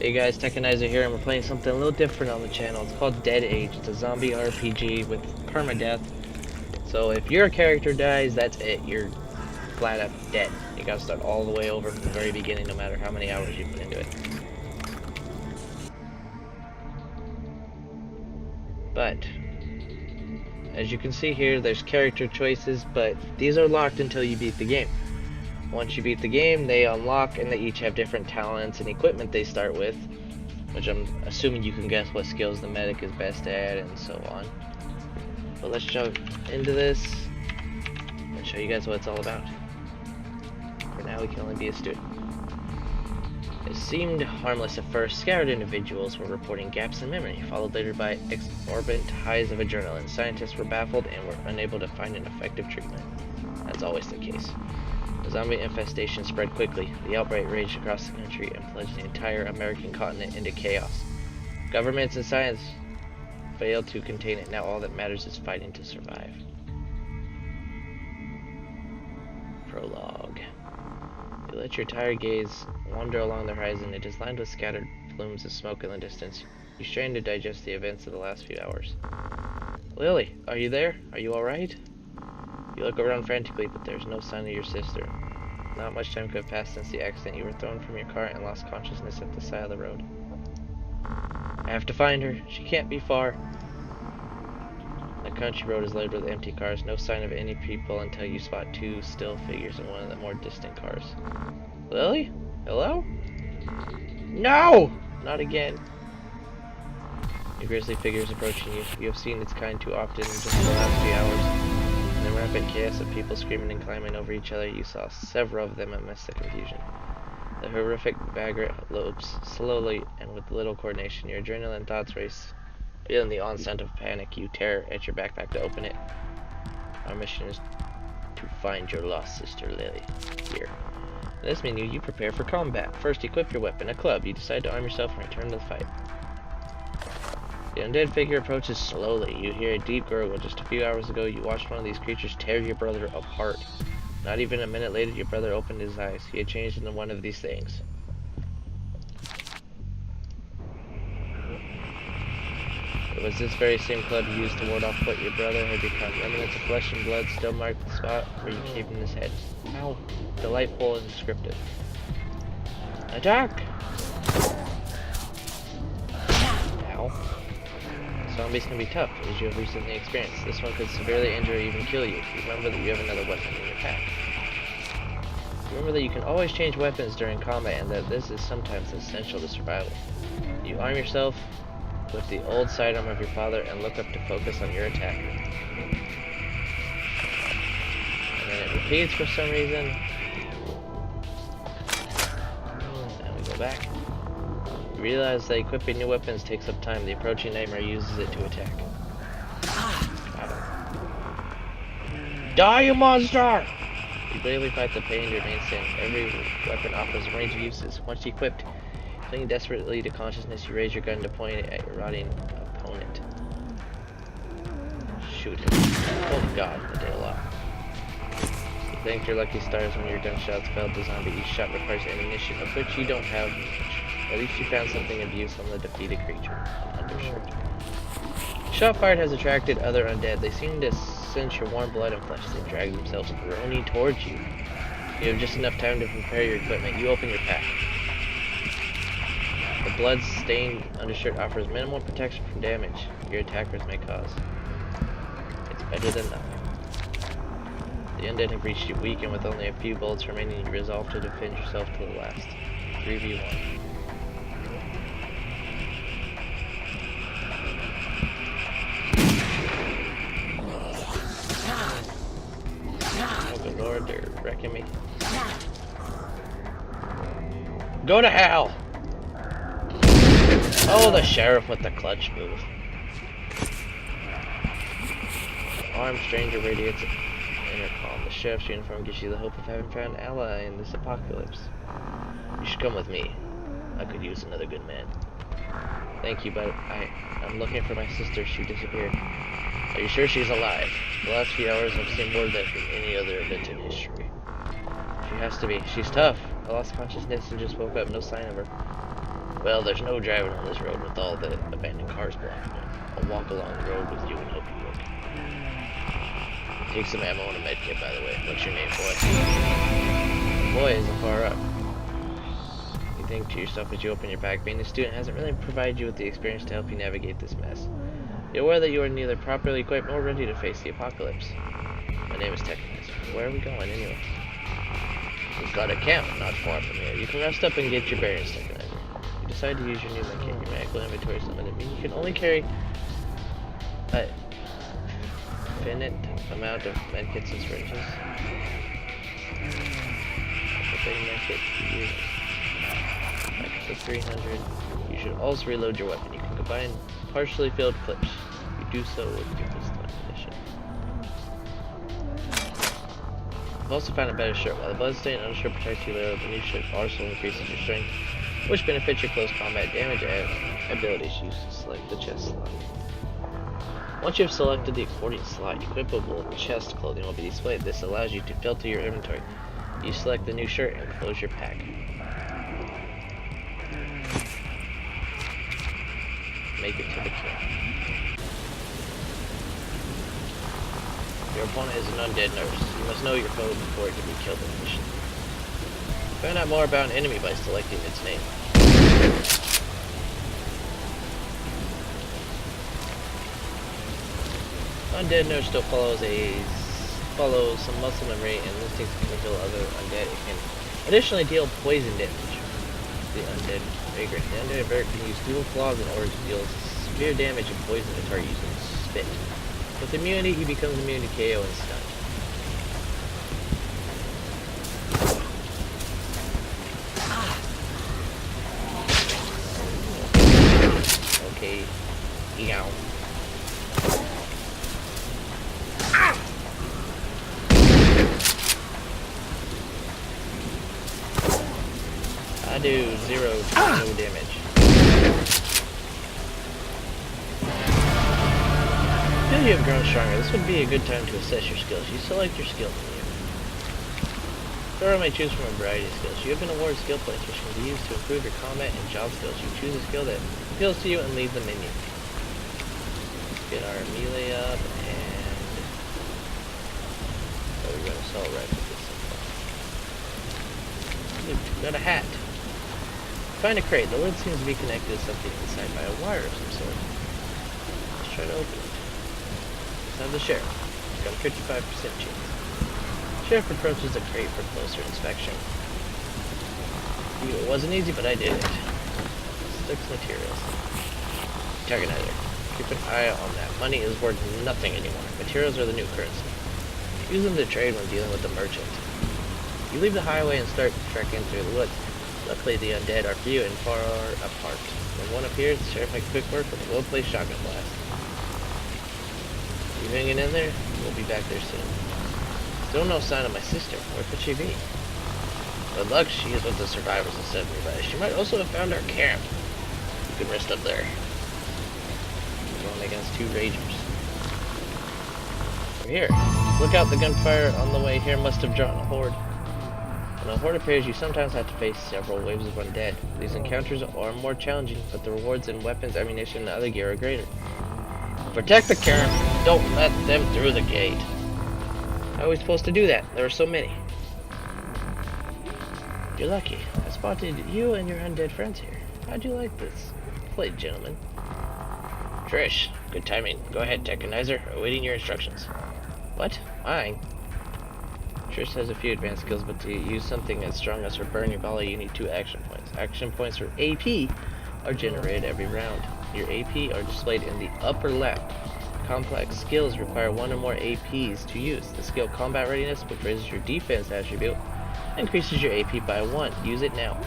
Hey guys, Tekkenizer here, and we're playing something a little different on the channel. It's called Dead Age. It's a zombie RPG with permadeath. So if your character dies, that's it. You're flat up dead. You gotta start all the way over from the very beginning, no matter how many hours you put into it. But as you can see here, there's character choices, but these are locked until you beat the game. Once you beat the game, they unlock, and they each have different talents and equipment they start with, which I'm assuming you can guess what skills the medic is best at, and so on. But let's jump into this and show you guys what it's all about. For now, we can only be a student. It seemed harmless at first. Scattered individuals were reporting gaps in memory, followed later by exorbitant highs of adrenaline. Scientists were baffled and were unable to find an effective treatment. That's always the case. The zombie infestation spread quickly. The outbreak raged across the country and plunged the entire American continent into chaos. Governments and science failed to contain it. Now all that matters is fighting to survive. Prologue. You let your tired gaze wander along the horizon. It is lined with scattered plumes of smoke in the distance. You strain to digest the events of the last few hours. Lily, are you there? Are you alright? You look around frantically, but there's no sign of your sister. Not much time could have passed since the accident. You were thrown from your car and lost consciousness at the side of the road. I have to find her. She can't be far. The country road is littered with empty cars. No sign of any people until you spot two still figures in one of the more distant cars. Lily? Hello? No! Not again. A grisly figure is approaching you. You have seen its kind too often in just the last few hours. In the rampant chaos of people screaming and climbing over each other, you saw several of them amidst the confusion. The horrific vagrant lopes slowly and with little coordination. Your adrenaline thoughts race. Feeling the onset of panic, you tear at your backpack to open it. Our mission is to find your lost sister, Lily. Here. In this menu, you prepare for combat. First, equip your weapon, a club. You decide to arm yourself and return to the fight. The undead figure approaches slowly. You hear a deep gurgle. Just a few hours ago, you watched one of these creatures tear your brother apart. Not even a minute later, your brother opened his eyes. He had changed into one of these things. It was this very same club you used to ward off what your brother had become. Remnants of flesh and blood still marked the spot where you caved in his head. How delightful and descriptive. Attack! Ow. Zombies can be tough, as you have recently experienced. This one could severely injure or even kill you. Remember that you have another weapon in your pack. Remember that you can always change weapons during combat and that this is sometimes essential to survival. You arm yourself with the old sidearm of your father and look up to focus on your attack. And then it repeats for some reason. And we go back. You realize that equipping new weapons takes up time. The approaching nightmare uses it to attack. Got him. Die, you monster! You bravely fight the pain to remain sane. Every weapon offers a range of uses. Once equipped, clinging desperately to consciousness, you raise your gun to point it at your rotting opponent. Shoot him. Oh god, that did a lot. You thank your lucky stars when your gunshots failed the zombie. Each shot requires ammunition, of which you don't have much. At least you found something of use on the defeated creature. An undershirt. Shot fired has attracted other undead. They seem to sense your warm blood and flesh. They drag themselves groaning towards you. You have just enough time to prepare your equipment. You open your pack. The blood-stained undershirt offers minimal protection from damage your attackers may cause. It's better than nothing. The undead have reached you weak, and with only a few bullets remaining, you resolve to defend yourself to the last. 3v1. Oh good lord, they're wrecking me. Go to hell! Oh, the sheriff with the clutch move. Armed stranger radiates intercom. The sheriff's uniform gives you the hope of having found an ally in this apocalypse. You should come with me. I could use another good man. Thank you, but I'm looking for my sister. She disappeared. Are you sure she's alive? The last few hours I've seen more of that than any other event in history. She has to be. She's tough. I lost consciousness and just woke up. No sign of her. Well, there's no driving on this road with all the abandoned cars blocking it. I'll walk along the road with you and help you work. Take some ammo and a med kit, by the way. What's your name, boy? Boy isn't far up. You think to yourself as you open your bag, being a student hasn't really provided you with the experience to help you navigate this mess. Be aware that you are neither properly equipped nor ready to face the apocalypse. My name is Technizer. Where are we going, anyway? We've got a camp not far from here. You can rest up and get your bearings, Technizer. You decide to use your new med kit. Your medical inventory is limited, meaning you can only carry a finite amount of medkits and syringes. That's a big medkit to use. Back to 300. You should also reload your weapon. You can combine partially filled clips. You do so with your pistol ammunition. I've also found a better shirt. While the bloodstained undershirt protects you little, the new shirt also increases your strength, which benefits your close combat damage and abilities. Use to select the chest slot. Once you have selected the according slot, equipable chest clothing will be displayed. This allows you to filter your inventory. You select the new shirt and close your pack. Make it to the camp. Your opponent is an undead nurse. You must know your foe before it can be killed efficiently. Find out more about an enemy by selecting its name. Undead nurse still follows some muscle memory and instincts can kill other undead. It can additionally deal poison damage. The undead vagrant. The undead vagrant can use dual claws in order to deal severe damage and poison the target using spit. With immunity, he becomes immune to KO and stun. Okay. Eow. I do 0 to no damage. Feel you have grown stronger. This would be a good time to assess your skills. You select your skill menu. Thorough may choose from a variety of skills. You have been awarded skill points which can be used to improve your combat and job skills. You choose a skill that appeals to you and leave the menu. Get our melee up and we're going to assault rifle this. Got a hat. Find a crate. The lid seems to be connected to something inside by a wire of some sort. Let's try to open it. Let's have the sheriff. Got a 55% chance. Sheriff approaches the crate for closer inspection. It wasn't easy, but I did it. Sticks materials. Targetizer. Keep an eye on that. Money is worth nothing anymore. Materials are the new currency. Use them to trade when dealing with the merchant. You leave the highway and start trekking through the woods. Luckily, the undead are few and far apart. When one appears, the sheriff makes quick work with a well-placed shotgun blast. You hanging in there? We'll be back there soon. Still no sign of my sister. Where could she be? Good luck, she is with the survivors instead of nearby. She might also have found our camp. You can rest up there. We're going against 2 ragers. We're here. Look out, the gunfire on the way here must have drawn a horde. When a horde appears, you sometimes have to face several waves of undead. These encounters are more challenging, but the rewards in weapons, ammunition, and other gear are greater. Protect the camp. Don't let them through the gate. How are we supposed to do that? There are so many. You're lucky. I spotted you and your undead friends here. How'd you like this? Played, gentlemen. Trish, good timing. Go ahead, Technizer. Awaiting your instructions. What? Mine? Trish has a few advanced skills, but to use something as strong as her burning volley, you need 2 action points. Action points for AP are generated every round. Your AP are displayed in the upper left. Complex skills require 1 or more APs to use. The skill Combat Readiness, which raises your defense attribute, increases your AP by 1. Use it now.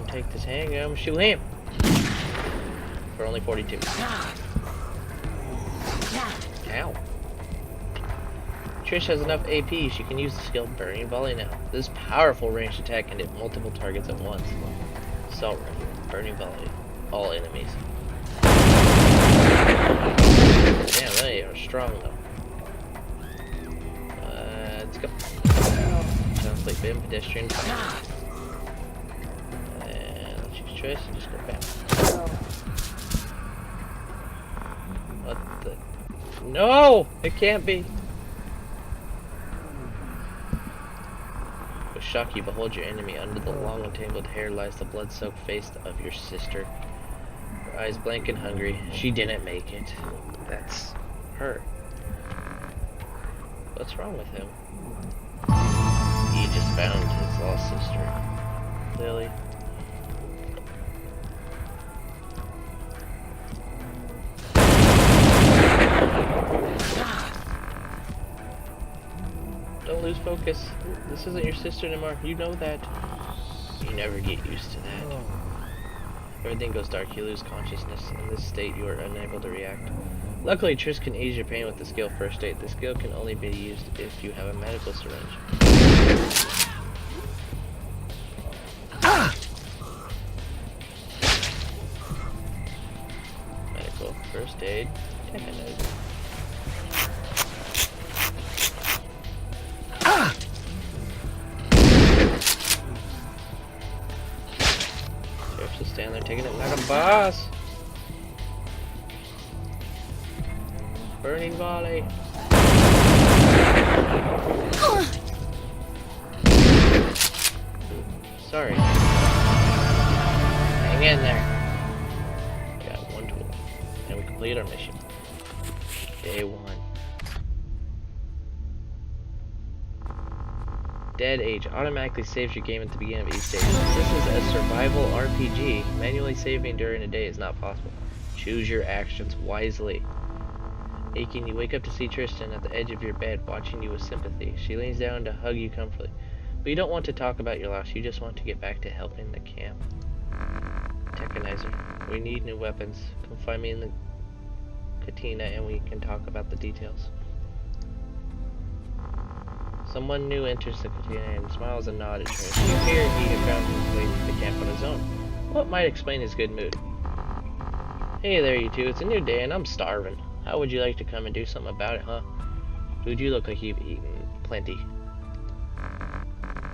Take this handgun, shoot him! For only 42. Ow. Trish has enough AP, she can use the skill Burning Volley now. This powerful ranged attack can hit multiple targets at once. Assault Rifle, Burning Volley, all enemies. Damn, they are strong though. Let's go. Sounds like been pedestrian. And let's use choice and just go back. What the? No! It can't be! With shock you behold your enemy. Under the long and tangled hair lies the blood-soaked face of your sister. Her eyes blank and hungry. She didn't make it. That's her. What's wrong with him? He just found his lost sister. Lily. Don't lose focus. This isn't your sister anymore. You know that. You never get used to that. Everything goes dark. You lose consciousness. In this state, you are unable to react. Luckily, Trish can ease your pain with the skill First Aid. The skill can only be used if you have a medical syringe. Medical First Aid. Sheriff's just standing there taking it like a boss. Burning volley. Sorry. Hang in there. Got one tool. And we complete our mission. Day 1. Dead Age automatically saves your game at the beginning of each stage. Since this is a survival RPG, manually saving during a day is not possible. Choose your actions wisely. Aching, you wake up to see Tristan at the edge of your bed, watching you with sympathy. She leans down to hug you comfortably. But you don't want to talk about your loss, you just want to get back to helping the camp. Technizer, we need new weapons. Come find me in the cantina and we can talk about the details. Someone new enters the cantina and smiles and nods at Tristan. You hear he had found his way to the camp on his own. What might explain his good mood? Hey there, you two. It's a new day and I'm starving. How would you like to come and do something about it, huh? Dude, you look like you've eaten plenty.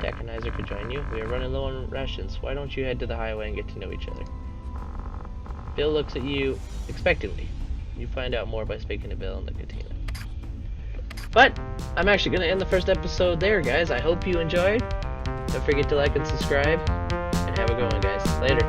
Technizer could join you. We are running low on rations. Why don't you head to the highway and get to know each other? Bill looks at you expectantly. You find out more by speaking to Bill in the cantina. But I'm actually going to end the first episode there, guys. I hope you enjoyed. Don't forget to like and subscribe. And have a good one, guys. Later.